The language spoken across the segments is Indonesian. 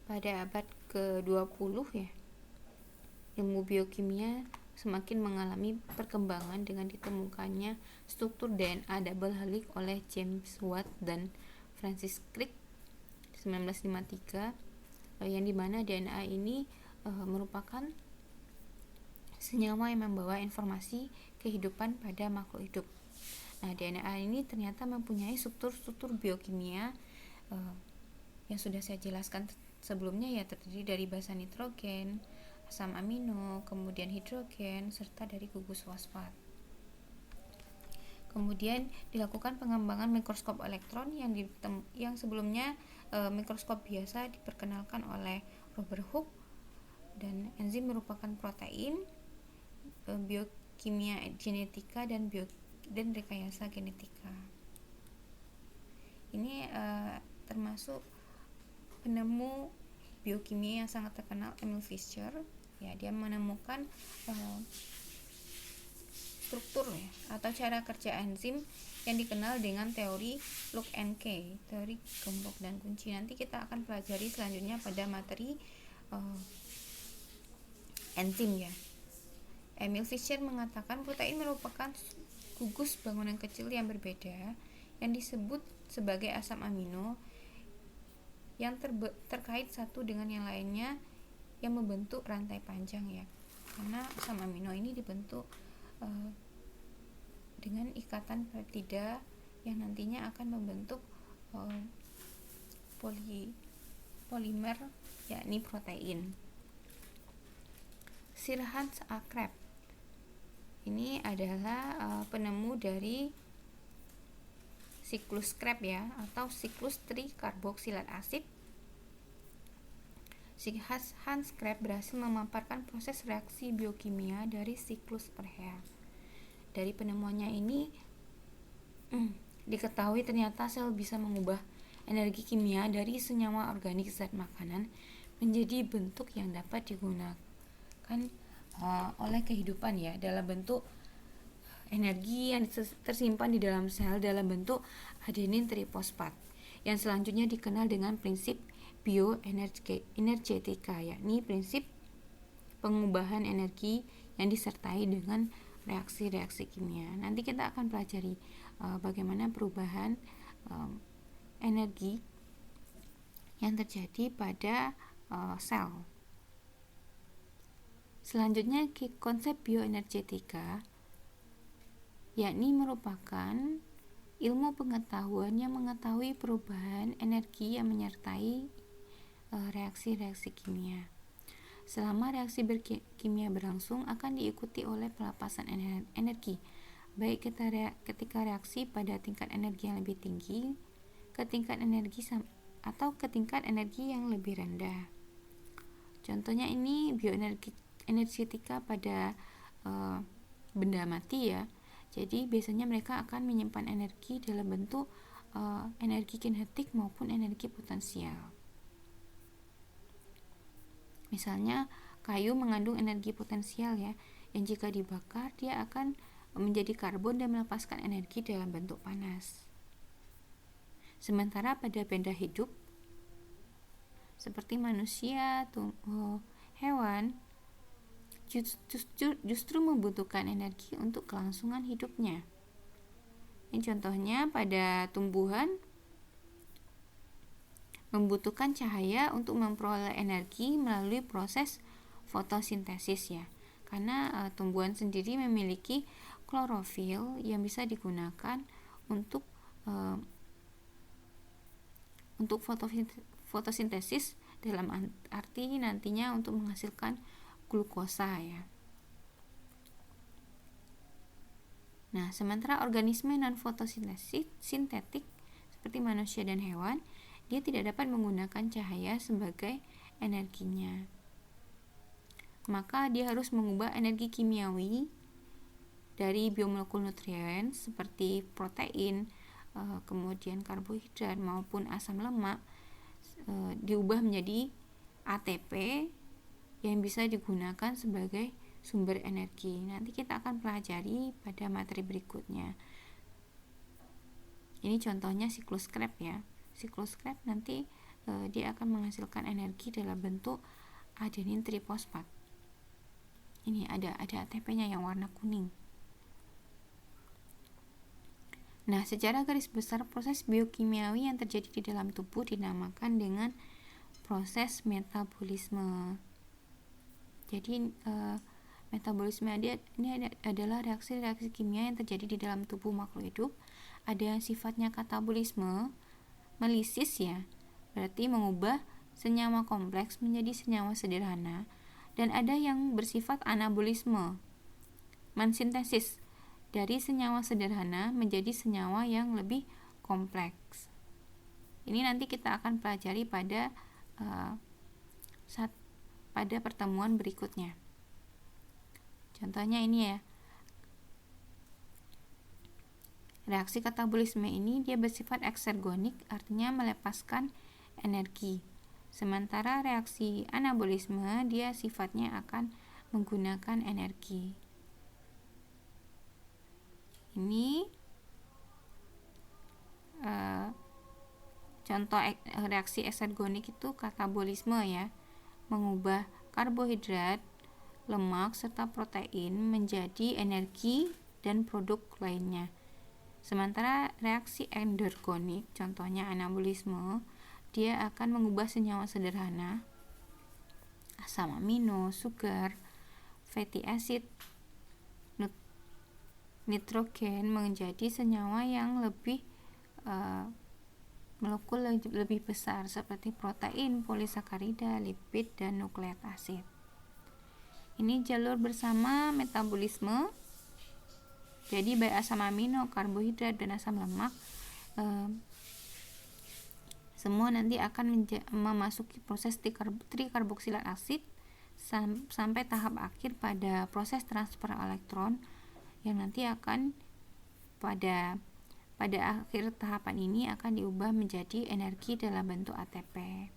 pada abad ke-20 ya, ilmu biokimia semakin mengalami perkembangan dengan ditemukannya struktur DNA double helix oleh James Watt dan Francis Crick 1953, yang dimana DNA ini merupakan senyawa yang membawa informasi kehidupan pada makhluk hidup. Nah, DNA ini ternyata mempunyai struktur biokimia yang sudah saya jelaskan sebelumnya, ya, terdiri dari basa nitrogen, asam amino, kemudian hidrogen, serta dari gugus fosfat. Kemudian dilakukan pengembangan mikroskop elektron yang sebelumnya mikroskop biasa diperkenalkan oleh Robert Hooke, dan enzim merupakan protein, biokimia genetika dan rekayasa genetika. Ini termasuk penemu biokimia yang sangat terkenal, Emil Fischer. Ya, dia menemukan struktur ya, atau cara kerja enzim yang dikenal dengan teori lock and key, teori gembok dan kunci. Nanti kita akan pelajari selanjutnya pada materi enzim ya. Emil Fischer mengatakan protein merupakan gugus bangunan kecil yang berbeda yang disebut sebagai asam amino yang terkait satu dengan yang lainnya yang membentuk rantai panjang ya. Karena asam amino ini dibentuk dengan ikatan peptida yang nantinya akan membentuk polimer, yakni protein. Sir Hans A. Krebs ini adalah penemu dari siklus Krebs ya, atau siklus trikarboksilat asid. Hans Krebs berhasil memaparkan proses reaksi biokimia dari siklus urea. Dari penemuannya ini diketahui ternyata sel bisa mengubah energi kimia dari senyawa organik zat makanan menjadi bentuk yang dapat digunakan oleh kehidupan ya, dalam bentuk energi yang tersimpan di dalam sel dalam bentuk adenin trifosfat, yang selanjutnya dikenal dengan prinsip bioenergetika, yakni prinsip pengubahan energi yang disertai dengan reaksi-reaksi kimia. Nanti kita akan pelajari bagaimana perubahan energi yang terjadi pada sel. Selanjutnya, konsep bioenergetika yakni merupakan ilmu pengetahuan yang mengetahui perubahan energi yang menyertai reaksi-reaksi kimia. Selama reaksi kimia berlangsung akan diikuti oleh pelepasan energi, baik ketika reaksi pada tingkat energi yang lebih tinggi ke tingkat energi atau ke tingkat energi yang lebih rendah. Contohnya ini bioenergetika pada benda mati ya. Jadi biasanya mereka akan menyimpan energi dalam bentuk energi kinetik maupun energi potensial. Misalnya kayu mengandung energi potensial ya, yang jika dibakar dia akan menjadi karbon dan melepaskan energi dalam bentuk panas. Sementara pada benda hidup seperti manusia, hewan justru membutuhkan energi untuk kelangsungan hidupnya. Ini contohnya pada tumbuhan membutuhkan cahaya untuk memperoleh energi melalui proses fotosintesis ya. Karena tumbuhan sendiri memiliki klorofil yang bisa digunakan untuk fotosintesis, dalam arti nantinya untuk menghasilkan glukosa ya. Nah, sementara organisme non fotosintetik seperti manusia dan hewan, dia tidak dapat menggunakan cahaya sebagai energinya. Maka dia harus mengubah energi kimiawi dari biomolekul nutrien seperti protein, kemudian karbohidrat maupun asam lemak, diubah menjadi ATP yang bisa digunakan sebagai sumber energi. Nanti kita akan pelajari pada materi berikutnya. Ini contohnya siklus Krebs ya. Siklus Krebs nanti dia akan menghasilkan energi dalam bentuk adenin trifosfat. Ini ada ATP-nya yang warna kuning. Nah, secara garis besar proses biokimiawi yang terjadi di dalam tubuh dinamakan dengan proses metabolisme. Jadi metabolisme ini adalah reaksi-reaksi kimia yang terjadi di dalam tubuh makhluk hidup. Ada yang sifatnya katabolisme, melisis ya, berarti mengubah senyawa kompleks menjadi senyawa sederhana, dan ada yang bersifat anabolisme, mensintesis dari senyawa sederhana menjadi senyawa yang lebih kompleks. Ini nanti kita akan pelajari pada pertemuan berikutnya. Contohnya ini ya. Reaksi katabolisme ini dia bersifat eksergonik, artinya melepaskan energi. Sementara reaksi anabolisme dia sifatnya akan menggunakan energi. Ini contoh reaksi eksergonik itu katabolisme ya, mengubah karbohidrat, lemak, serta protein menjadi energi dan produk lainnya. Sementara reaksi endergonik, contohnya anabolisme, dia akan mengubah senyawa sederhana, asam amino, sugar, fatty acid, nitrogen menjadi senyawa yang lebih molekul lebih besar seperti protein, polisakarida, lipid, dan nukleat asid. Ini jalur bersama metabolisme. Jadi baik asam amino, karbohidrat, dan asam lemak semua nanti akan memasuki proses trikarboksilat asid sampai tahap akhir pada proses transfer elektron yang nanti akan pada akhir tahapan ini akan diubah menjadi energi dalam bentuk ATP.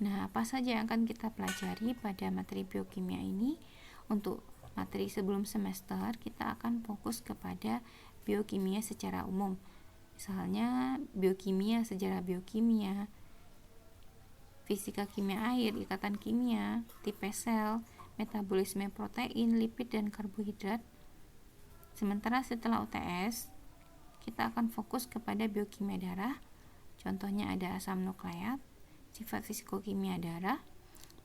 Nah, apa saja yang akan kita pelajari pada materi biokimia ini? Untuk materi sebelum semester kita akan fokus kepada biokimia secara umum. Misalnya biokimia, sejarah biokimia, fisika kimia air, ikatan kimia, tipe sel, metabolisme protein, lipid, dan karbohidrat. Sementara setelah UTS, kita akan fokus kepada biokimia darah. Contohnya ada asam nukleat, sifat fisikokimia darah,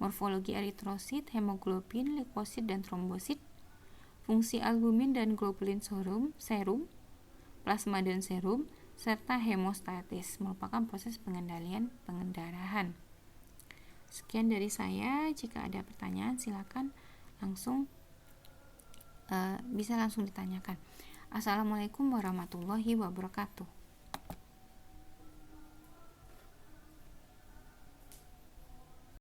morfologi eritrosit, hemoglobin, leukosit, dan trombosit, fungsi albumin dan globulin serum, plasma dan serum, serta hemostatis, merupakan proses pengendalian pendarahan. Sekian dari saya. Jika ada pertanyaan silakan bisa langsung ditanyakan. Assalamualaikum warahmatullahi wabarakatuh.